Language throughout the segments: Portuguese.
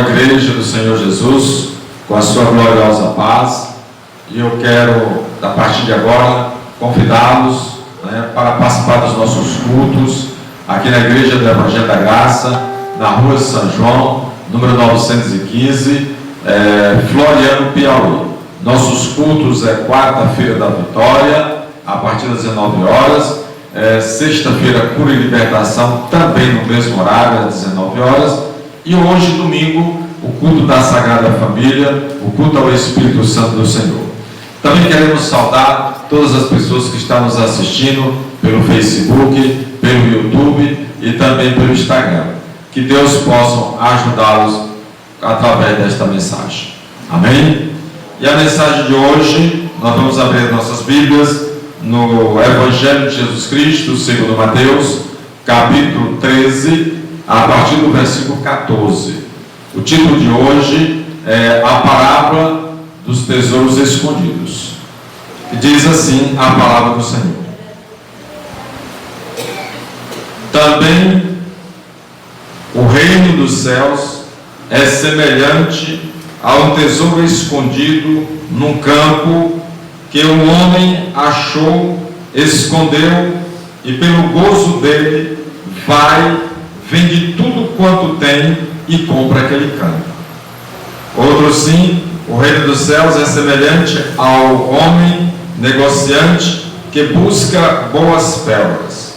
Igreja do Senhor Jesus, com a sua gloriosa paz, e eu quero, a partir de agora, convidá-los para participar dos nossos cultos aqui na Igreja do Evangelho da Graça, na Rua São João, número 915, Floriano, Piauí. Nossos cultos é quarta-feira da Vitória, a partir das 19 horas, sexta-feira, Cura e Libertação, também no mesmo horário, às 19 horas, e hoje, domingo, o culto da Sagrada Família, o culto ao Espírito Santo do Senhor. Também queremos saudar todas as pessoas que estão nos assistindo pelo Facebook, pelo YouTube e também pelo Instagram. Que Deus possa ajudá-los através desta mensagem. Amém? E a mensagem de hoje, nós vamos abrir nossas Bíblias no Evangelho de Jesus Cristo, segundo Mateus, capítulo 13, a partir do versículo 14. O título de hoje é a parábola dos tesouros escondidos. E diz assim a palavra do Senhor: também o reino dos céus é semelhante a um tesouro escondido num campo, que um homem achou, escondeu, e pelo gozo dele vai, vende tudo quanto tem e compra aquele campo. Outro sim, o reino dos céus é semelhante ao homem negociante que busca boas pérolas,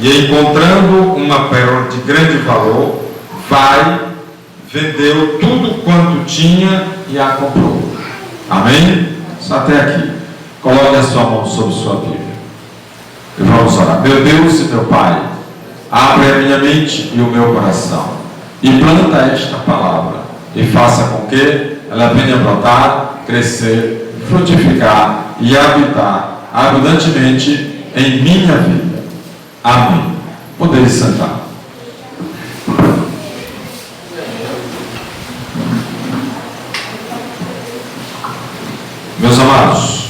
e encontrando uma pérola de grande valor, vai, vendeu tudo quanto tinha e a comprou. Amém? Só até aqui. Coloque a sua mão sobre sua Bíblia e vamos orar. Meu Deus e meu Pai, abre a minha mente e o meu coração e planta esta palavra e faça com que ela venha brotar, crescer, frutificar e habitar abundantemente em minha vida. Amém. Podeis sentar. Meus amados,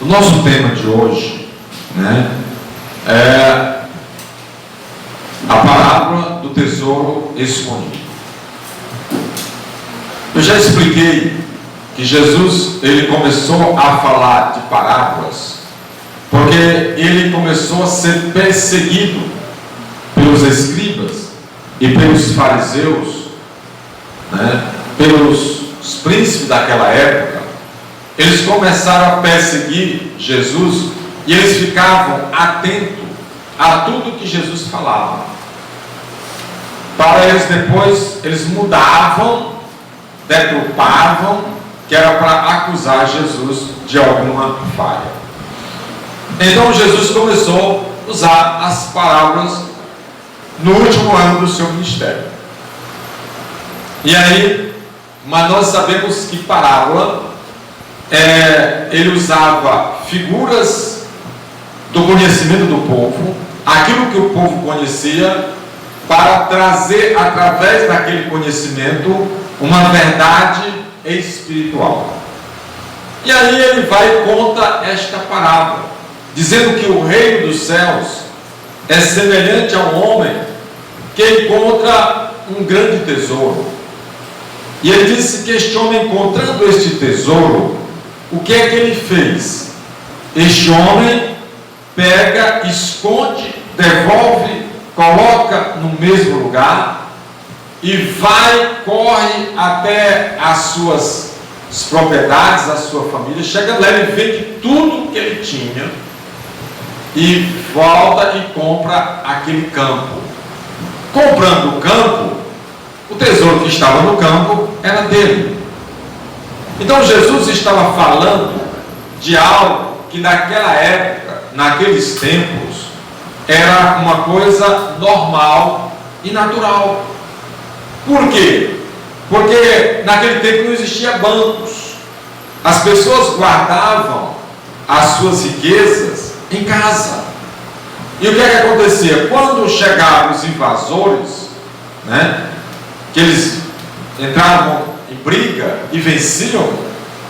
o nosso tema de hoje é a parábola do tesouro escondido. Eu já expliquei que Jesus ele começou a falar de parábolas porque ele começou a ser perseguido pelos escribas e pelos fariseus, pelos príncipes daquela época. Eles começaram a perseguir Jesus e eles ficavam atentos a tudo que Jesus falava. Para eles depois, eles mudavam, deturpavam, que era para acusar Jesus de alguma falha. Então Jesus começou a usar as parábolas no último ano do seu ministério. E aí, mas nós sabemos que parábola ele usava figuras do conhecimento do povo, aquilo que o povo conhecia, para trazer através daquele conhecimento uma verdade espiritual. E aí ele vai e conta esta parábola, dizendo que o reino dos céus é semelhante a um homem que encontra um grande tesouro. E ele disse que este homem, encontrando este tesouro, o que é que ele fez? Este homem pega, esconde, devolve, coloca no mesmo lugar e vai, corre até as suas propriedades, a sua família, chega lá e vende tudo que ele tinha e volta e compra aquele campo. Comprando o campo, o tesouro que estava no campo era dele. Então Jesus estava falando de algo que naquela época, naqueles tempos, era uma coisa normal e natural. Por quê? Porque naquele tempo não existia bancos. As pessoas guardavam as suas riquezas em casa. E o que é que acontecia? Quando chegavam os invasores, que eles entravam em briga e venciam,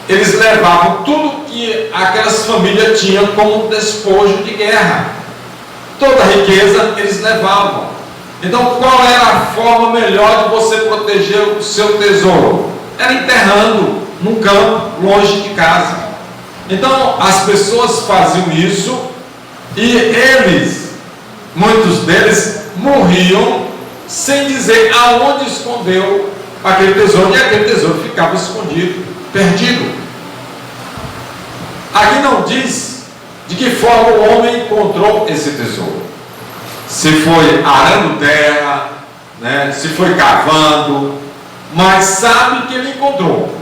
eles levavam tudo que aquelas famílias tinham como despojo de guerra. Toda a riqueza eles levavam. Então, qual era a forma melhor de você proteger o seu tesouro? Era enterrando num campo, longe de casa. Então, as pessoas faziam isso e eles, muitos deles, morriam sem dizer aonde escondeu aquele tesouro, e aquele tesouro ficava escondido, perdido. Aqui não diz de que forma o homem encontrou esse tesouro. Se foi arando terra, né, se foi cavando, mas sabe que ele encontrou.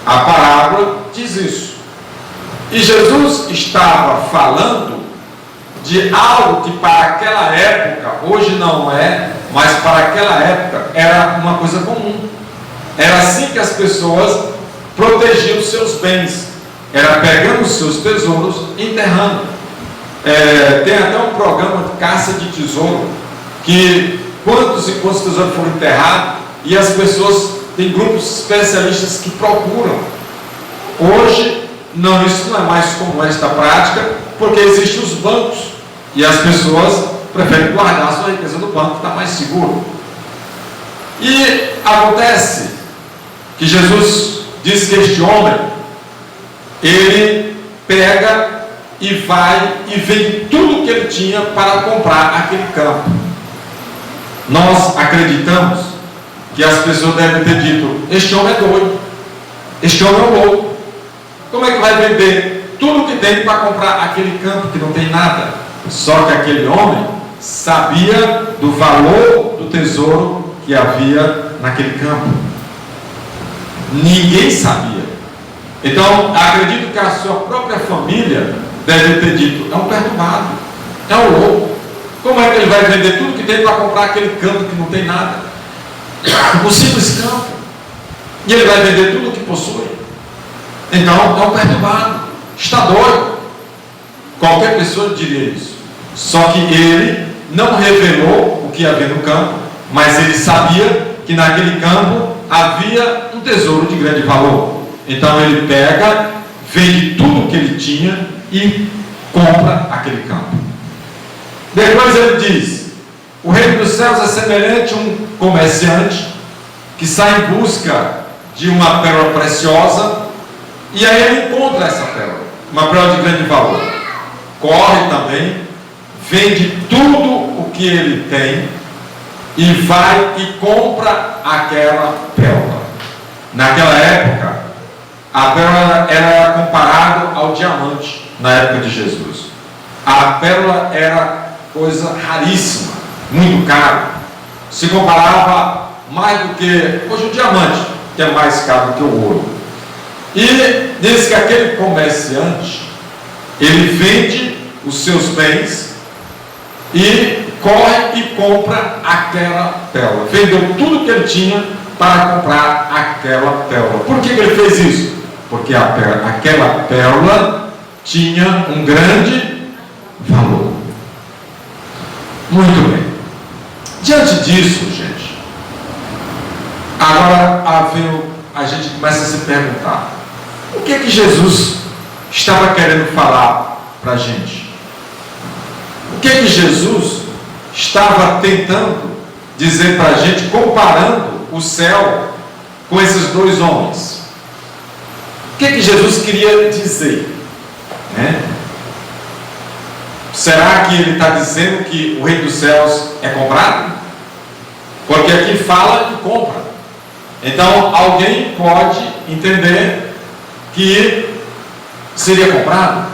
A parábola diz isso. E Jesus estava falando de algo que para aquela época, hoje não é, mas para aquela época era uma coisa comum. Era assim que as pessoas protegiam os seus bens. Era pegando os seus tesouros e enterrando. Tem até um programa de caça de tesouro, que quantos e quantos tesouros foram enterrados, e as pessoas, tem grupos especialistas que procuram. Hoje, não, isso não é mais comum esta prática, porque existem os bancos, e as pessoas preferem guardar a sua riqueza no banco, que está mais seguro. E acontece que Jesus diz que este homem, ele pega e vai e vende tudo que ele tinha para comprar aquele campo. Nós acreditamos que as pessoas devem ter dito: este homem é doido, este homem é um louco. Como é que vai vender tudo que tem para comprar aquele campo que não tem nada? Só que aquele homem sabia do valor do tesouro que havia naquele campo. Ninguém sabia. Então, acredito que a sua própria família deve ter dito: é um perturbado, é um louco. Como é que ele vai vender tudo que tem para comprar aquele campo que não tem nada? Um simples campo. E ele vai vender tudo o que possui. Então, é um perturbado, está doido. Qualquer pessoa diria isso. Só que ele não revelou o que havia no campo, mas ele sabia que naquele campo havia um tesouro de grande valor. Então ele pega, vende tudo o que ele tinha e compra aquele campo. Depois ele diz: o reino dos céus é semelhante a um comerciante que sai em busca de uma pérola preciosa, e aí ele encontra essa pérola, uma pérola de grande valor. Corre também, vende tudo o que ele tem e vai e compra aquela pérola. Naquela época, a pérola era comparada ao diamante na época de Jesus. A pérola era coisa raríssima, muito cara. Se comparava mais do que hoje o diamante, que é mais caro do que o ouro. E diz que aquele comerciante, ele vende os seus bens e corre e compra aquela pérola. Vendeu tudo que ele tinha para comprar aquela pérola. Por que ele fez isso? Porque aquela pérola tinha um grande valor. Muito bem. Diante disso, gente, agora a gente começa a se perguntar: o que é que Jesus estava querendo falar para a gente? O que é que Jesus estava tentando dizer para a gente, comparando o céu com esses dois homens? O que é que Jesus queria dizer? Será que ele está dizendo que o reino dos céus é comprado? Porque aqui fala de compra. Então alguém pode entender que seria comprado,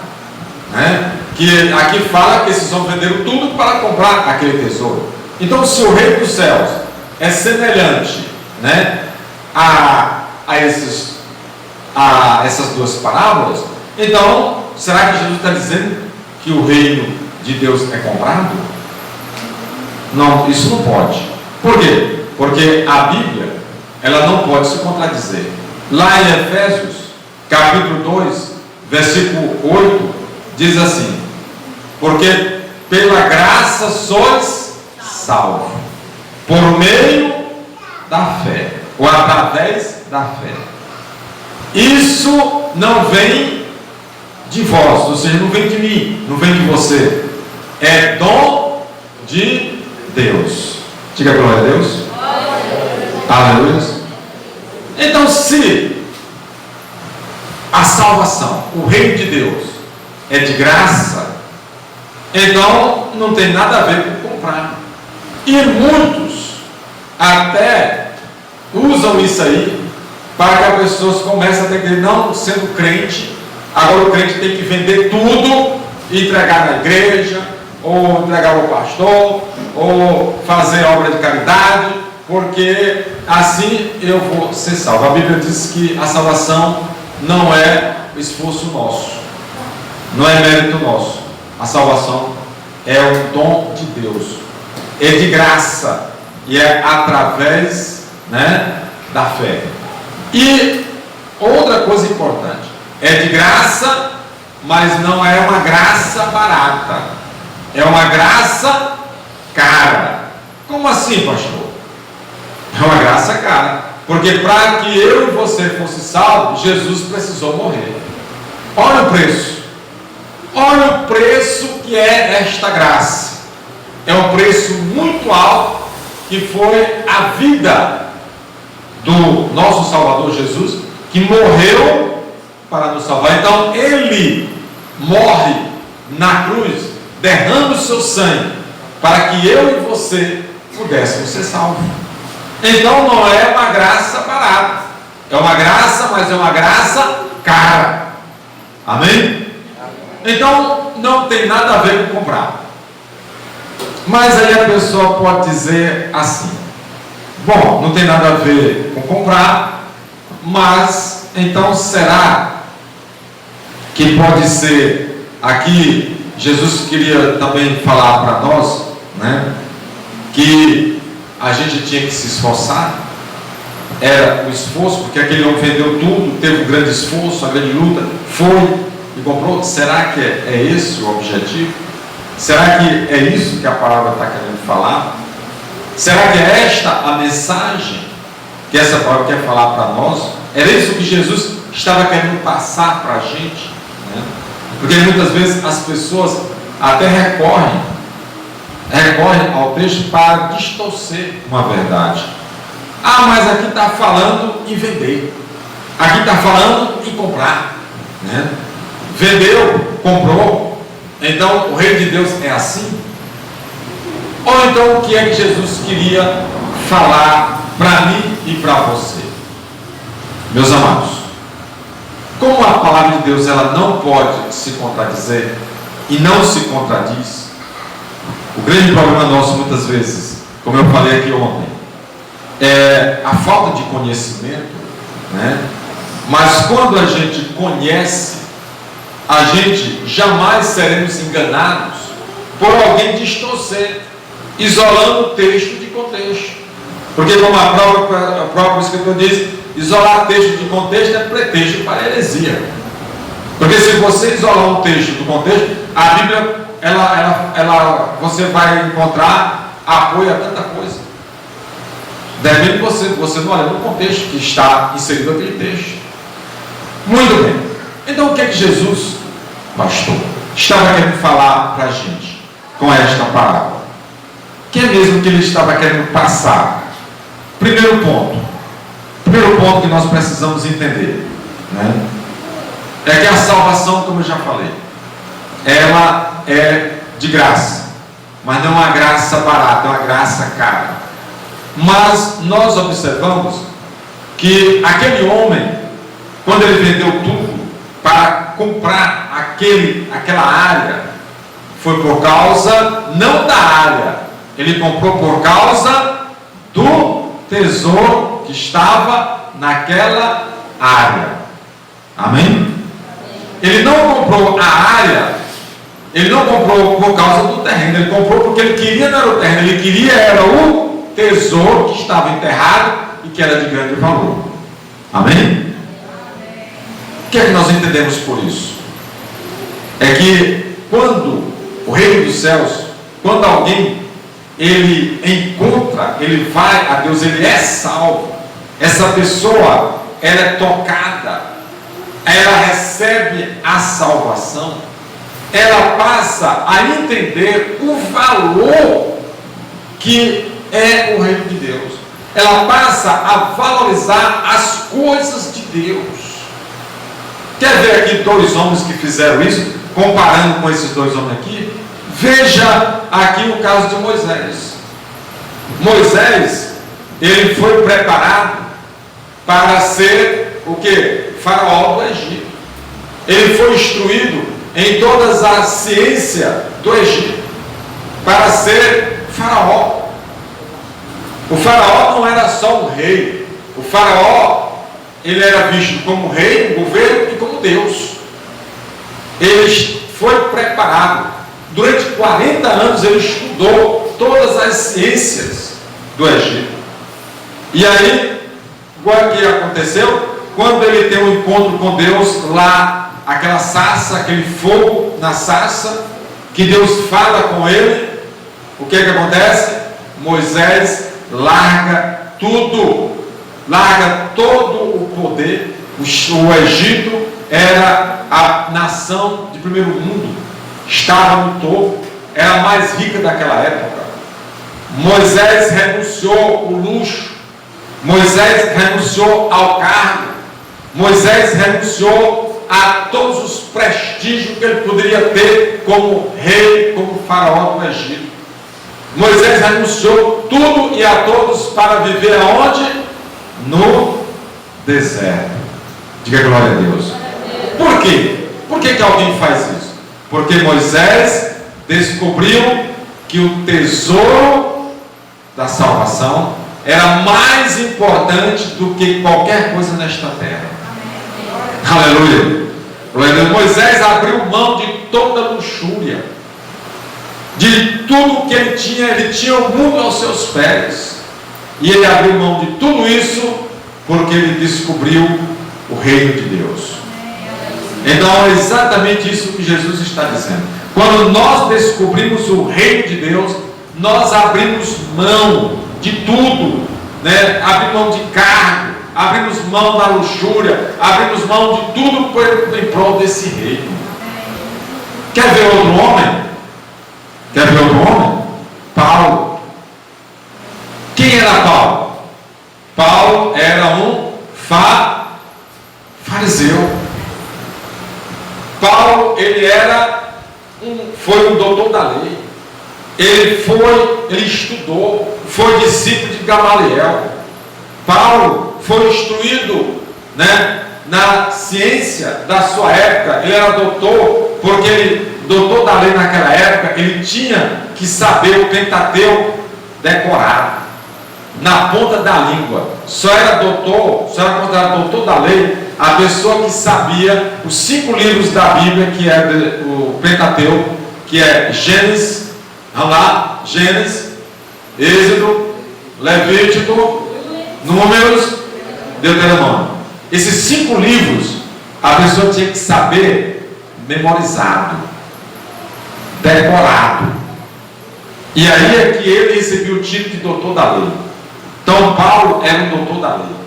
que aqui fala que esses homens venderam tudo para comprar aquele tesouro. Então, se o reino dos céus é semelhante a essas duas parábolas, então será que Jesus está dizendo que o reino de Deus é comprado? Não, isso não pode. Por quê? Porque a Bíblia, ela não pode se contradizer. Lá em Efésios, capítulo 2, versículo 8, diz assim: porque pela graça sois salvos, por meio da fé, ou através da fé. Isso não vem de vós, ou seja, não vem de mim, não vem de você. É dom de Deus. Diga glória a Deus. Aleluia. Então, se a salvação, o reino de Deus, é de graça, então não tem nada a ver com comprar. E muitos até usam isso aí para que as pessoas comecem a ter que, não sendo crente, agora o crente tem que vender tudo e entregar na igreja, ou entregar ao pastor, ou fazer obra de caridade, porque assim eu vou ser salvo. A Bíblia diz que a salvação não é esforço nosso, não é mérito nosso. A salvação é um dom de Deus, é de graça, e é através, da fé. E outra coisa importante, é de graça, mas não é uma graça barata, é uma graça cara. Como assim, pastor? É uma graça cara, porque para que eu e você fosse salvos, Jesus precisou morrer. Olha o preço, olha o preço que é esta graça. É um preço muito alto, que foi a vida do nosso Salvador Jesus, que morreu para nos salvar. Então ele morre na cruz, derrama o seu sangue, para que eu e você pudéssemos ser salvos. Então não é uma graça barata, é uma graça, mas é uma graça cara. Amém? Então não tem nada a ver com comprar. Mas aí a pessoa pode dizer assim: bom, não tem nada a ver com comprar, mas então será que pode ser, aqui Jesus queria também falar para nós, que a gente tinha que se esforçar, era o esforço, porque aquele homem vendeu tudo, teve um grande esforço, uma grande luta, foi e comprou. Será que é esse o objetivo? Será que é isso que a palavra está querendo falar? Será que é esta a mensagem que essa palavra quer falar para nós? Era isso que Jesus estava querendo passar para a gente? Porque muitas vezes as pessoas até recorrem ao texto para distorcer uma verdade. Ah, mas aqui está falando em vender, aqui está falando em comprar, vendeu, comprou, então o reino de Deus é assim? Ou então o que é que Jesus queria falar para mim e para você? Meus amados, como a palavra de Deus ela não pode se contradizer e não se contradiz, o grande problema nosso muitas vezes, como eu falei aqui ontem, é a falta de conhecimento, mas quando a gente conhece, a gente jamais seremos enganados por alguém distorcer, isolando o texto de contexto. Porque como a própria Escritura diz, isolar texto de contexto é pretexto para heresia. Porque se você isolar um texto do contexto, a Bíblia, você vai encontrar apoio a tanta coisa. Depende de você não olha no contexto que está inserido aquele texto. Muito bem. Então o que é que Jesus, pastor, estava querendo falar para a gente com esta palavra? O que é mesmo que ele estava querendo passar? Primeiro ponto que nós precisamos entender, é que a salvação, como eu já falei, ela é de graça, mas não é uma graça barata, é uma graça cara. Mas nós observamos que aquele homem, quando ele vendeu tudo para comprar aquela área, foi por causa não da área, ele comprou por causa do tesouro que estava naquela área. Amém? Ele não comprou a área, ele não comprou por causa do terreno, ele comprou porque ele queria, não era o terreno, ele queria era o tesouro que estava enterrado e que era de grande valor. Amém? O que é que nós entendemos por isso? É que quando o reino dos céus, quando alguém ele encontra, ele vai a Deus, ele é salvo, essa pessoa ela é tocada, ela recebe a salvação, ela passa a entender o valor que é o reino de Deus. Ela passa a valorizar as coisas de Deus. Quer ver aqui dois homens que fizeram isso? Comparando com esses dois homens aqui, veja aqui o caso de Moisés. Moisés, ele foi preparado para ser o que? Faraó do Egito. Ele foi instruído em todas as ciências do Egito para ser faraó. O faraó não era só um rei. O faraó, ele era visto como rei, governo e como Deus. Ele foi preparado. Durante 40 anos ele estudou todas as ciências do Egito. E aí, o que aconteceu? Quando ele tem um encontro com Deus lá, aquela sarça, aquele fogo na sarça, que Deus fala com ele, o que acontece? Moisés larga tudo, larga todo o poder. O Egito era a nação de primeiro mundo, estava no topo, era a mais rica daquela época. Moisés renunciou ao luxo, Moisés renunciou ao cargo, Moisés renunciou a todos os prestígios que ele poderia ter como rei, como faraó do Egito. Moisés renunciou tudo e a todos para viver aonde? No deserto. Diga glória a Deus. Por quê? Por que alguém faz isso? Porque Moisés descobriu que o tesouro da salvação era mais importante do que qualquer coisa nesta terra. Aleluia. Moisés abriu mão de toda luxúria, de tudo que ele tinha o mundo aos seus pés, e ele abriu mão de tudo isso porque ele descobriu o reino de Deus. Então é exatamente isso que Jesus está dizendo. Quando nós descobrimos o reino de Deus, nós abrimos mão de tudo, né? Abrimos mão de cargo, abrimos mão da luxúria, abrimos mão de tudo em prol desse reino. Quer ver outro homem? Quer ver outro homem? Paulo. Quem era Paulo? Paulo era um fariseu. Paulo, ele foi um doutor da lei. Ele estudou, foi discípulo de Gamaliel. Paulo foi instruído, né, na ciência da sua época. Ele era doutor, doutor da lei naquela época, ele tinha que saber o Pentateuco decorado, na ponta da língua. Só era considerado doutor da lei a pessoa que sabia os 5 livros da Bíblia, que é o Pentateuco, que é Gênesis, Êxodo, Levítico, Números, Deuteronômio. Esses 5 livros a pessoa tinha que saber memorizado, decorado. E aí é que ele recebeu o título de doutor da lei. Então Paulo era um doutor da lei.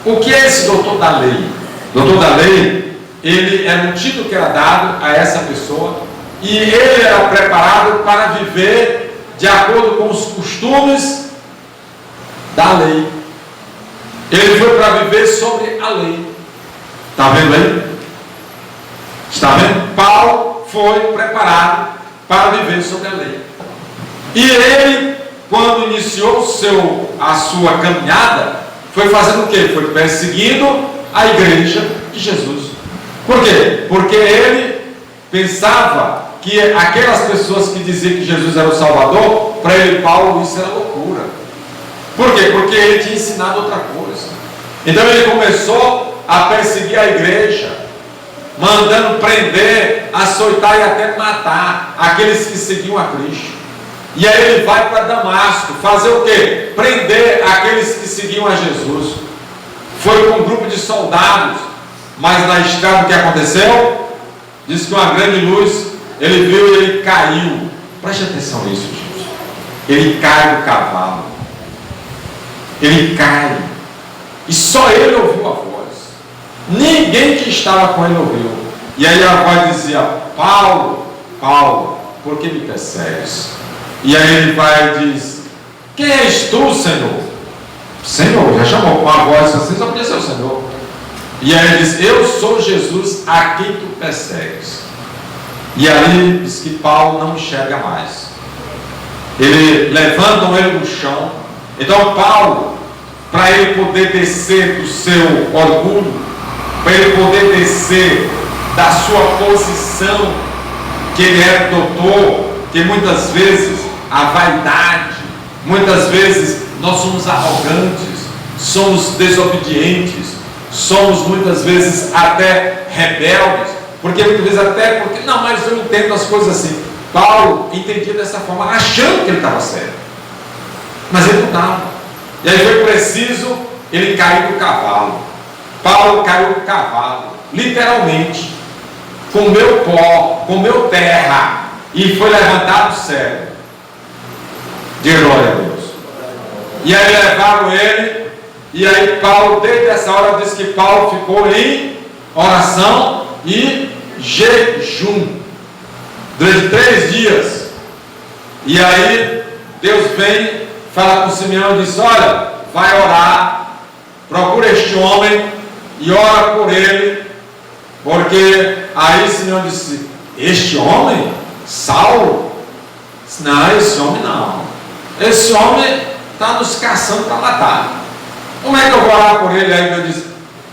O que é esse doutor da lei? Doutor da lei, ele era um título que era dado a essa pessoa, e ele era preparado para viver de acordo com os costumes da lei. Ele foi para viver sobre a lei. Está vendo aí? Está vendo? Paulo foi preparado para viver sobre a lei. E ele, quando iniciou a sua caminhada, foi fazendo o quê? Foi perseguindo a igreja de Jesus. Por quê? Porque ele pensava que aquelas pessoas que diziam que Jesus era o Salvador, para ele, Paulo, isso era loucura. Por quê? Porque ele tinha ensinado outra coisa. Então ele começou a perseguir a igreja, mandando prender, açoitar e até matar aqueles que seguiam a Cristo. E aí ele vai para Damasco fazer o quê? Prender aqueles que seguiam a Jesus. Foi com um grupo de soldados, mas na estrada o que aconteceu? Diz que uma grande luz, ele viu e ele caiu. Preste atenção nisso, gente. Ele cai do cavalo. Ele cai. E só ele ouviu a voz. Ninguém que estava com ele ouviu. E aí a voz dizia: Paulo, Paulo, por que me persegues? E aí ele vai e diz: quem és tu, Senhor? Senhor, já chamou com a voz assim, só podia ser o Senhor. E aí ele diz: eu sou Jesus a quem tu persegues. E ali diz que Paulo não enxerga mais. Levantam ele no chão. Então Paulo, para ele poder descer do seu orgulho, para ele poder descer da sua posição, que ele é doutor, que muitas vezes a vaidade, muitas vezes nós somos arrogantes, somos desobedientes, somos muitas vezes até rebeldes, porque muitas vezes até porque, não, mas eu entendo as coisas assim. Paulo entendia dessa forma, achando que ele estava certo, mas ele não estava. E aí foi preciso ele cair do cavalo. Paulo caiu do cavalo, literalmente, comeu pó, comeu terra, e foi levantado do céu. De glória a Deus. E aí levaram ele, e aí Paulo, desde essa hora, diz que Paulo ficou em oração e jejum durante 3 dias. E aí Deus vem, fala com Simeão e diz: olha, vai orar, procura este homem e ora por ele, porque aí Simeão disse: este homem? Saulo? Não, esse homem não. Esse homem está nos caçando para matar. Como é que eu vou orar por ele? Aí Deus disse: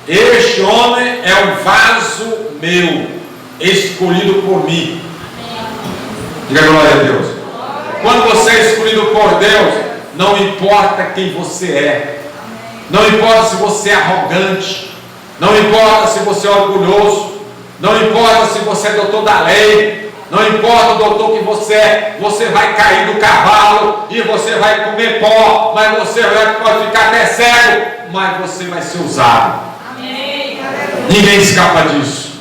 este homem é um vaso meu, escolhido por mim. Diga glória a Deus. Quando você é escolhido por Deus, não importa quem você é, não importa se você é arrogante, não importa se você é orgulhoso, não importa se você é doutor da lei, não importa o doutor que você é, você vai cair do cavalo e você vai comer pó, mas você pode ficar até cego, mas você vai ser usado. Amém. Ninguém escapa disso.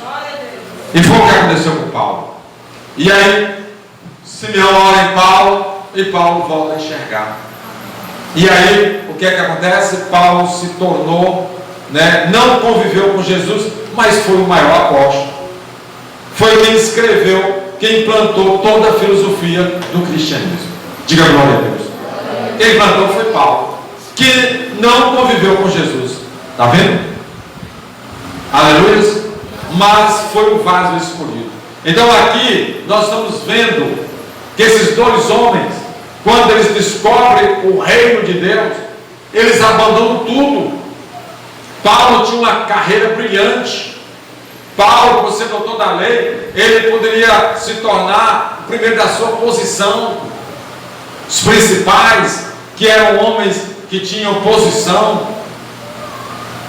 E foi o que aconteceu com Paulo. E aí Simeão ora em Paulo e Paulo volta a enxergar. E aí o que é que acontece? Paulo se tornou, não conviveu com Jesus, mas foi o maior apóstolo. Foi quem escreveu, quem implantou toda a filosofia do cristianismo. Diga glória a Deus. Quem implantou foi Paulo, que não conviveu com Jesus. Está vendo? Aleluia. Mas foi o vaso escolhido. Então aqui nós estamos vendo que esses 2 homens, quando eles descobrem o reino de Deus, eles abandonam tudo. Paulo tinha uma carreira brilhante. Paulo, por ser doutor da lei, ele poderia se tornar o primeiro da sua posição. Os principais, que eram homens que tinham posição,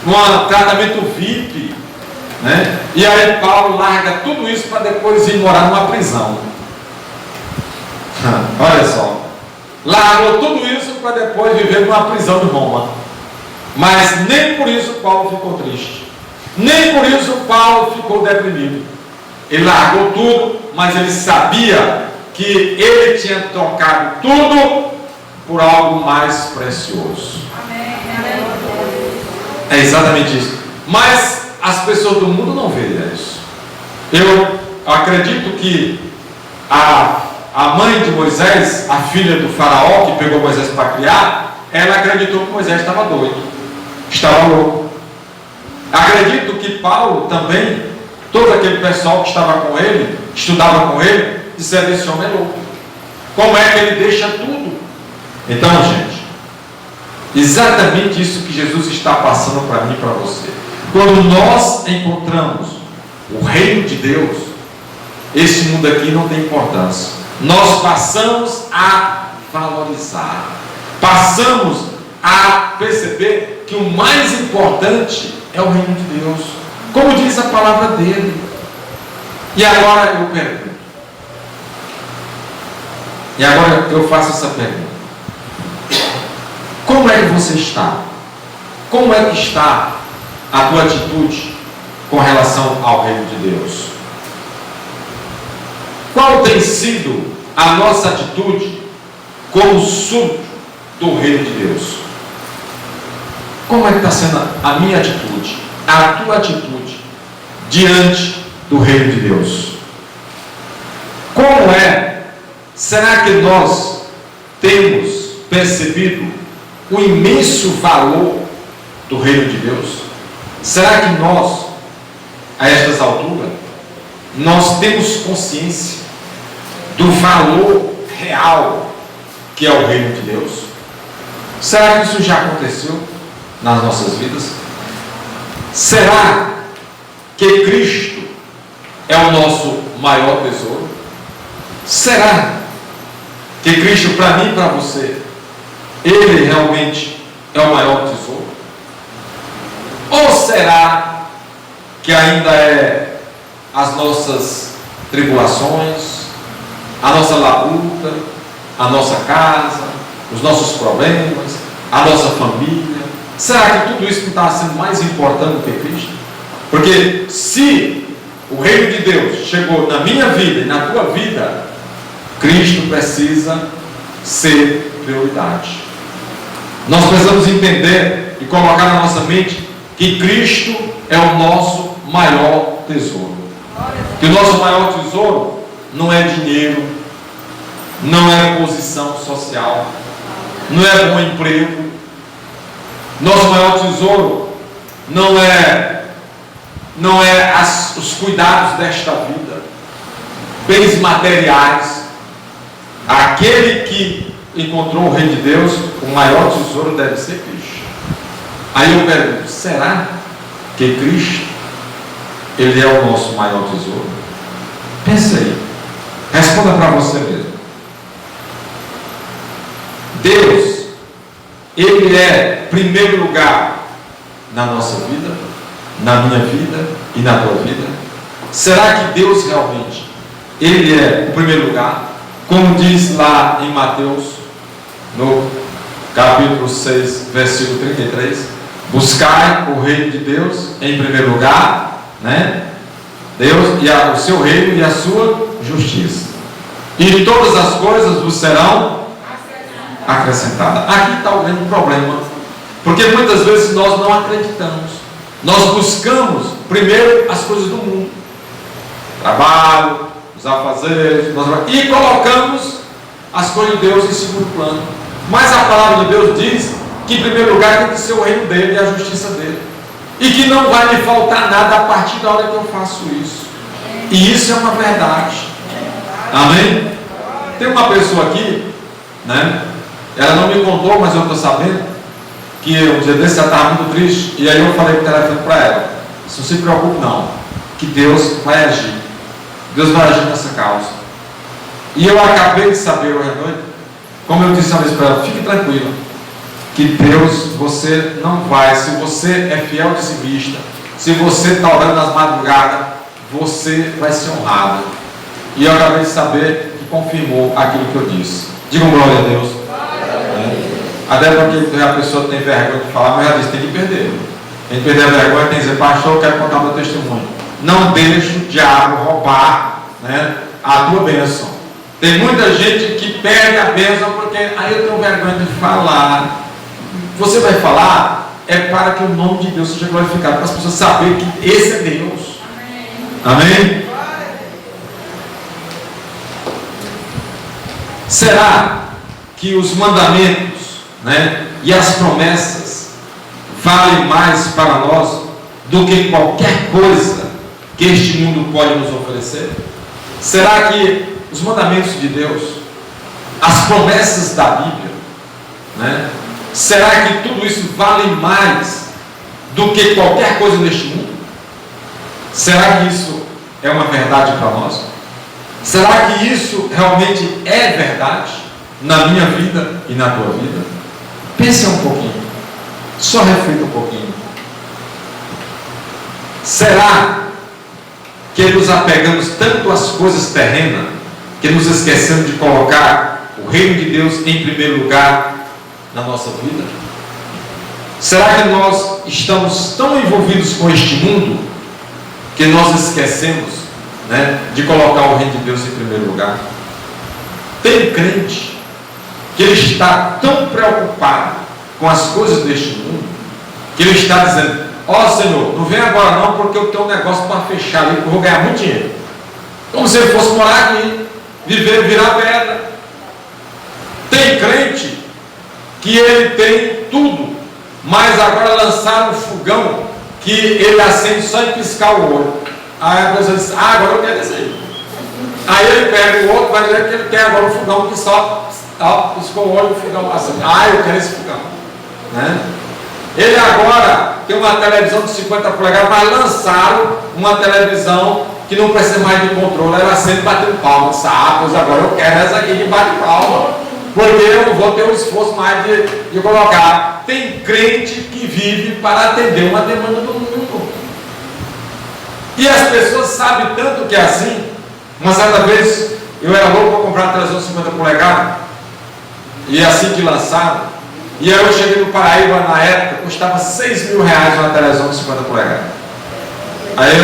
um tratamento VIP, E aí Paulo larga tudo isso para depois ir morar numa prisão. Olha só, largou tudo isso para depois viver numa prisão de Roma. Mas nem por isso Paulo ficou triste, nem por isso Paulo ficou deprimido. Ele largou tudo, mas ele sabia que ele tinha trocado tudo por algo mais precioso. É exatamente isso. Mas as pessoas do mundo não veem isso. Eu acredito que a mãe de Moisés, a filha do faraó que pegou Moisés para criar, ela acreditou que Moisés estava doido, estava louco. Acredito que Paulo também, todo aquele pessoal que estava com ele, estudava com ele, disseram: esse homem é louco. Como é que ele deixa tudo? Então, gente, exatamente isso que Jesus está passando para mim e para você. Quando nós encontramos o reino de Deus, esse mundo aqui não tem importância. Nós passamos a valorizar, passamos a perceber que o mais importante é o reino de Deus, como diz a palavra dele. E agora eu pergunto, e agora eu faço essa pergunta: como é que você está? Como é que está a tua atitude com relação ao reino de Deus? Qual tem sido a nossa atitude como súdito do reino de Deus? Como é que está sendo a minha atitude, a tua atitude diante do reino de Deus? Como é? Será que nós temos percebido o imenso valor do reino de Deus? Será que nós, a estas alturas, nós temos consciência do valor real que é o reino de Deus? Será que isso já aconteceu nas nossas vidas? Será que Cristo é o nosso maior tesouro? Será que Cristo, para mim e para você, Ele realmente é o maior tesouro? Ou será que ainda é as nossas tribulações, a nossa labuta, a nossa casa, os nossos problemas, a nossa família? Será que tudo isso não está sendo mais importante do que Cristo? Porque se o reino de Deus chegou na minha vida e na tua vida, Cristo precisa ser prioridade. Nós precisamos entender e colocar na nossa mente que Cristo é o nosso maior tesouro. Que o nosso maior tesouro não é dinheiro, não é posição social, não é bom emprego. Nosso maior tesouro não é os cuidados desta vida, bens materiais. Aquele que encontrou o reino de Deus, o maior tesouro deve ser Cristo. Aí eu pergunto, será que Cristo, Ele é o nosso maior tesouro? Pense aí, responda para você mesmo. Deus, Ele é primeiro lugar na nossa vida, na minha vida e na tua vida? Será que Deus realmente, Ele é o primeiro lugar? Como diz lá em Mateus, no capítulo 6, versículo 33, buscai o reino de Deus em primeiro lugar, né? Deus e o seu reino e a sua justiça, e todas as coisas vos serão acrescentadas. Aqui está o grande problema, porque muitas vezes nós não acreditamos. Nós buscamos primeiro as coisas do mundo, trabalho, os afazeres, e colocamos as coisas de Deus em segundo plano. Mas a palavra de Deus diz que em primeiro lugar tem que ser o reino dele e a justiça dele, e que não vai me faltar nada a partir da hora que eu faço isso. E isso é uma verdade. Amém? Tem uma pessoa aqui, né? Ela não me contou, mas eu estou sabendo que um dia desse ela estava muito triste, e aí eu falei por telefone para ela: não se preocupe não, que Deus vai agir. Deus vai agir nessa causa. E eu acabei de saber hoje à noite, como eu disse uma vez para ela, fique tranquila, que Deus, você não vai, se você é fiel dizimista, se você está orando nas madrugadas, você vai ser honrado. E eu acabei de saber que confirmou aquilo que eu disse. Digam glória a Deus. Até porque a pessoa tem vergonha de falar, mas ela disse, tem que perder. Tem que perder a vergonha, tem que dizer, pastor, eu quero contar meu testemunho. Não deixe o diabo roubar, né, a tua bênção. Tem muita gente que perde a bênção porque aí eu tenho vergonha de falar. Você vai falar é para que o nome de Deus seja glorificado, para as pessoas saberem que esse é Deus. Amém? Será que os mandamentos, né, e as promessas valem mais para nós do que qualquer coisa que este mundo pode nos oferecer? Será que os mandamentos de Deus, as promessas da Bíblia, né, será que tudo isso vale mais do que qualquer coisa neste mundo? Será que isso é uma verdade para nós? Será que isso realmente é verdade na minha vida e na tua vida? Pense um pouquinho, só reflita um pouquinho. Será que nos apegamos tanto às coisas terrenas que nos esquecemos de colocar o reino de Deus em primeiro lugar na nossa vida? Será que nós estamos tão envolvidos com este mundo que nós esquecemos, né, de colocar o reino de Deus em primeiro lugar? Tem crente que ele está tão preocupado com as coisas deste mundo que ele está dizendo, ó Senhor, não vem agora não, porque eu tenho um negócio para fechar ali, que eu vou ganhar muito dinheiro. Como se ele fosse morar aqui, virar pedra. Tem crente que ele tem tudo, mas agora lançaram um fogão que ele acende só em piscar o olho. Aí a pessoa diz, agora eu quero esse aí. Aí ele pega o outro, vai dizer que ele quer agora o fogão que só piscou o olho e o fogão acende. Eu quero esse fogão. Né? Ele agora tem uma televisão de 50 polegadas, mas lançaram uma televisão que não precisa mais de controle, ela sempre batendo palma. Pois agora eu quero essa aqui que bate palma, porque eu vou ter um esforço mais de colocar. Tem crente que vive para atender uma demanda do mundo. E as pessoas sabem tanto que é assim. Uma certa vez eu era louco para comprar uma televisão de 50 polegadas, e assim que lançaram, e aí eu cheguei no Paraíba na época, custava R$6.000 uma televisão de 50 polegadas. Aí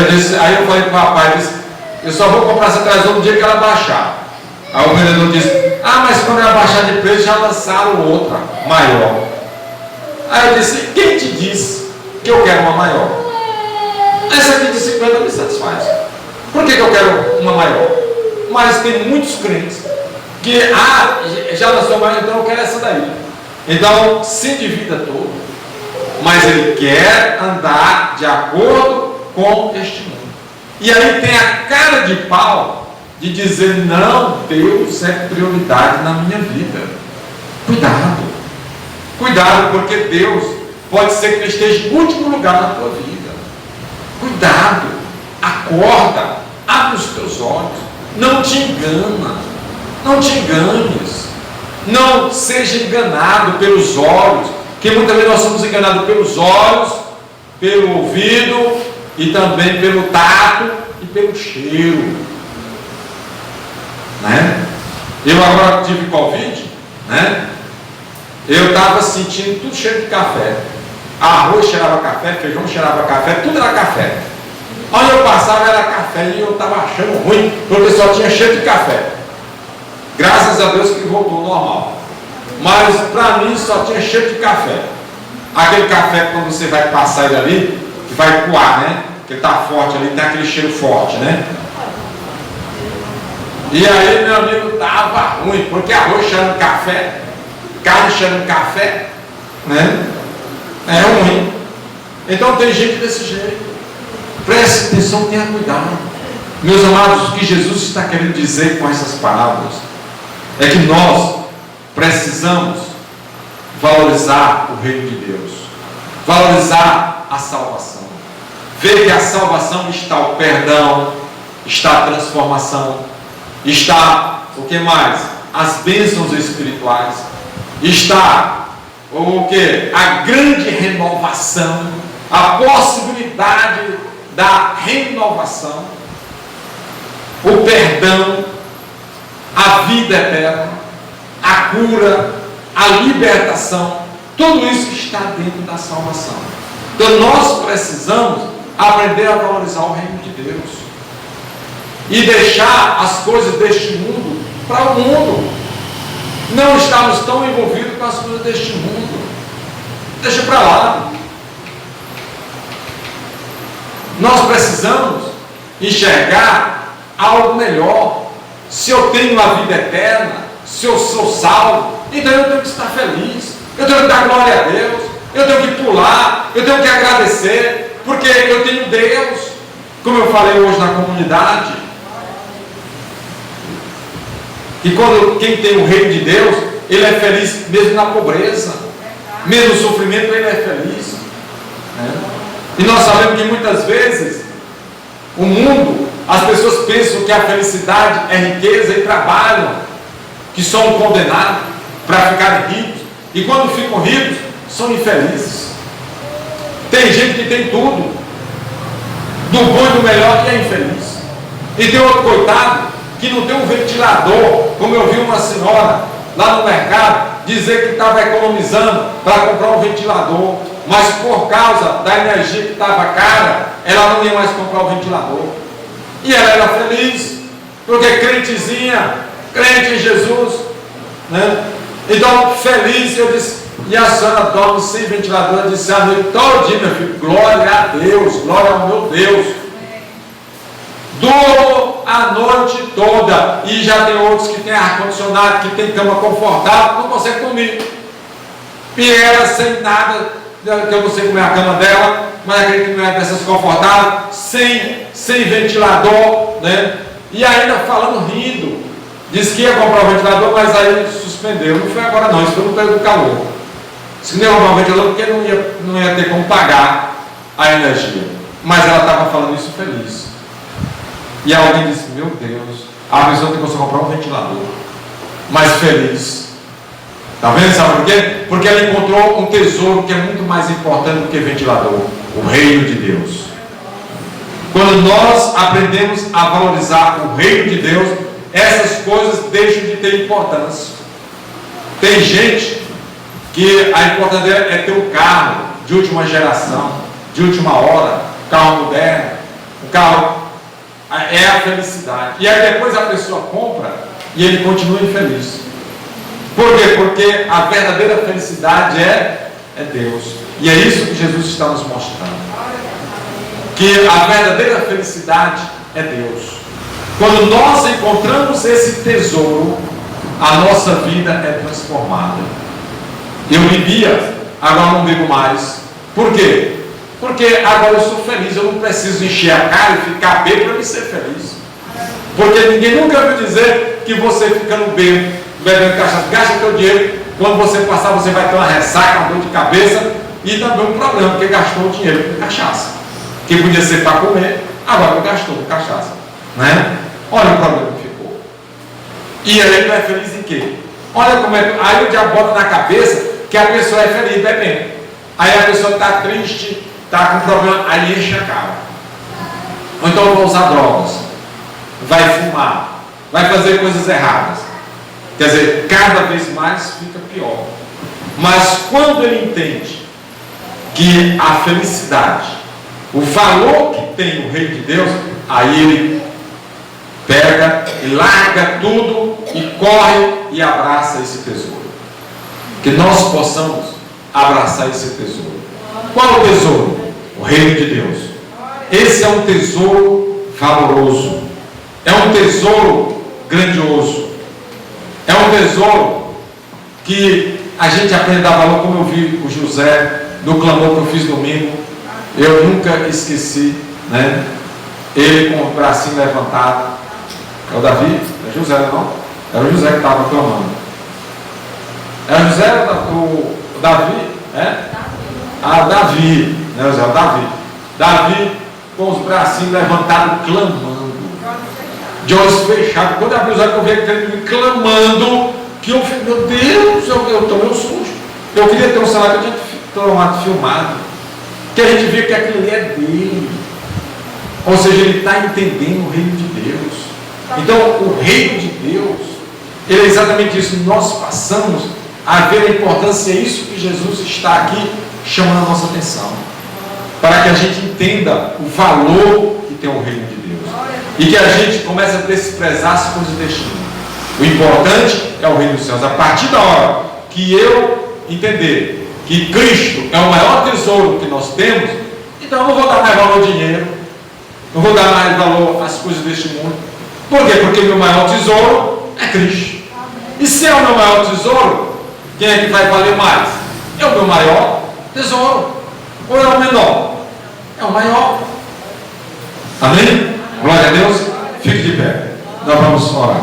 eu falei para o rapaz, disse, eu só vou comprar essa televisão no dia que ela baixar. Aí o vendedor disse, mas quando ela baixar de preço já lançaram outra, maior. Aí eu disse, quem te disse que eu quero uma maior? Essa aqui de 50 me satisfaz. Por que eu quero uma maior? Mas tem muitos crentes que, já lançou maior, então eu quero essa daí. Então, se endivida todo, mas ele quer andar de acordo com este mundo. E aí tem a cara de pau de dizer, não, Deus é prioridade na minha vida. Cuidado. Cuidado, porque Deus pode ser que ele esteja em último lugar na tua vida. Cuidado. Acorda. Abre os teus olhos. Não te engana. Não te enganes. Não seja enganado pelos olhos, que muitas vezes nós somos enganados pelos olhos, pelo ouvido e também pelo tato e pelo cheiro. Né? Eu agora tive Covid, né? Eu estava sentindo tudo cheiro de café. Arroz cheirava café, feijão cheirava café, tudo era café. Onde eu passava era café e eu estava achando ruim, porque só tinha cheiro de café. Graças a Deus que voltou ao normal. Mas para mim só tinha cheiro de café. Aquele café que quando você vai passar ele ali, que vai coar, né? Que ele está forte ali, tem aquele cheiro forte, né? E aí meu amigo estava ruim, porque arroz cheirando café, carne cheirando café, né? É ruim. Então tem gente desse jeito. Preste atenção, tenha cuidado. Meus amados, o que Jesus está querendo dizer com essas palavras é que nós precisamos valorizar o reino de Deus, valorizar a salvação, ver que a salvação está o perdão, está a transformação, está o que mais? As bênçãos espirituais, está o que? A grande renovação, a possibilidade da renovação, o perdão, a vida eterna, a cura, a libertação, tudo isso está dentro da salvação. Então nós precisamos aprender a valorizar o reino de Deus e deixar as coisas deste mundo para o mundo. Não estamos tão envolvidos com as coisas deste mundo. Deixa para lá. Nós precisamos enxergar algo melhor. Se eu tenho uma vida eterna, se eu sou salvo, então eu tenho que estar feliz, eu tenho que dar glória a Deus, eu tenho que pular, eu tenho que agradecer, porque eu tenho Deus, como eu falei hoje na comunidade. E quando quem tem o reino de Deus, ele é feliz mesmo na pobreza, mesmo no sofrimento, ele é feliz. E nós sabemos que muitas vezes o mundo, as pessoas pensam que a felicidade é riqueza e trabalham, que são condenados para ficarem ricos, e quando ficam ricos, são infelizes. Tem gente que tem tudo, do bom e do melhor, e é infeliz. E tem outro coitado que não tem um ventilador, como eu vi uma senhora lá no mercado dizer que estava economizando para comprar um ventilador, mas por causa da energia que estava cara, ela não ia mais comprar o ventilador. E ela era feliz, porque crentezinha, crente em Jesus, né? Então, feliz, eu disse, e a senhora dorme sem ventilador, eu disse a noite todinha, meu filho, glória a Deus, glória ao meu Deus. Durmo a noite toda, e já tem outros que tem ar-condicionado, que tem cama confortável, não consegue dormir. E ela sem nada, que eu não sei como é a cama dela, mas acredito que não é dessas confortáveis, sem ventilador, né? E ainda falando, rindo. Disse que ia comprar o ventilador, mas aí suspendeu. Não foi agora não, isso foi no período do calor. Disse que não ia comprar o ventilador porque não ia ter como pagar a energia. Mas ela estava falando isso feliz. E alguém disse, meu Deus, a pessoa tem que comprar um ventilador, mas feliz. Está vendo? Sabe por quê? Porque ela encontrou um tesouro que é muito mais importante do que ventilador: o reino de Deus. Quando nós aprendemos a valorizar o reino de Deus, essas coisas deixam de ter importância. Tem gente que a importância dela é ter um carro de última geração, de última hora, carro moderno, o carro é a felicidade. E aí depois a pessoa compra e ele continua infeliz. Por quê? Porque a verdadeira felicidade é Deus. E é isso que Jesus está nos mostrando. Que a verdadeira felicidade é Deus. Quando nós encontramos esse tesouro, a nossa vida é transformada. Eu bebia, agora não bebo mais. Por quê? Porque agora eu sou feliz, eu não preciso encher a cara e ficar bêbado para me ser feliz. Porque ninguém nunca viu dizer que você ficando bêbado, bebendo cachaça, gasta teu dinheiro, quando você passar você vai ter uma ressaca, uma dor de cabeça e também um problema, porque gastou o dinheiro com cachaça. Que podia ser para comer, agora gastou com cachaça. Né? Olha o problema que ficou. E aí tu é feliz em quê? Olha como é. Aí o diabo bota na cabeça que a pessoa é feliz bebendo. Aí a pessoa está triste, está com problema, aí enche a cara. Ou então vai usar drogas, vai fumar, vai fazer coisas erradas. Quer dizer, cada vez mais fica pior. Mas quando ele entende que a felicidade, o valor que tem o reino de Deus, aí ele pega e larga tudo e corre e abraça esse tesouro. Que nós possamos abraçar esse tesouro. Qual o tesouro? O reino de Deus. Esse é um tesouro valoroso. É um tesouro grandioso. É um tesouro que a gente aprende a dar valor, como eu vi o José no clamor que eu fiz domingo. Eu nunca esqueci, né? Ele com o bracinho levantado. É o Davi? É José, não? Era o José que estava clamando. É o José ou o Davi? É? Ah, Davi. Não é o José, é o Davi. Davi com os bracinhos levantados, clamando. De olhos fechados. Quando eu abri os olhos, eu vi aquele clamando. Que eu falei, meu Deus, eu tomei um susto. Eu queria ter um celular que eu tinha tomado filmado. Que a gente via que aquilo ali é dele. Ou seja, ele está entendendo o reino de Deus. Então, o reino de Deus, ele é exatamente isso. Nós passamos a ver a importância, é isso que Jesus está aqui chamando a nossa atenção. Para que a gente entenda o valor que tem o reino de Deus. E que a gente comece a desprezar as coisas deste mundo. O importante é o reino dos céus. A partir da hora que eu entender que Cristo é o maior tesouro que nós temos, então eu não vou dar mais valor ao dinheiro, não vou dar mais valor às coisas deste mundo. Por quê? Porque o meu maior tesouro é Cristo. E se é o meu maior tesouro, quem é que vai valer mais? É o meu maior tesouro. Ou é o menor? É o maior. Amém? Glória a Deus. Fique de pé. Nós vamos orar.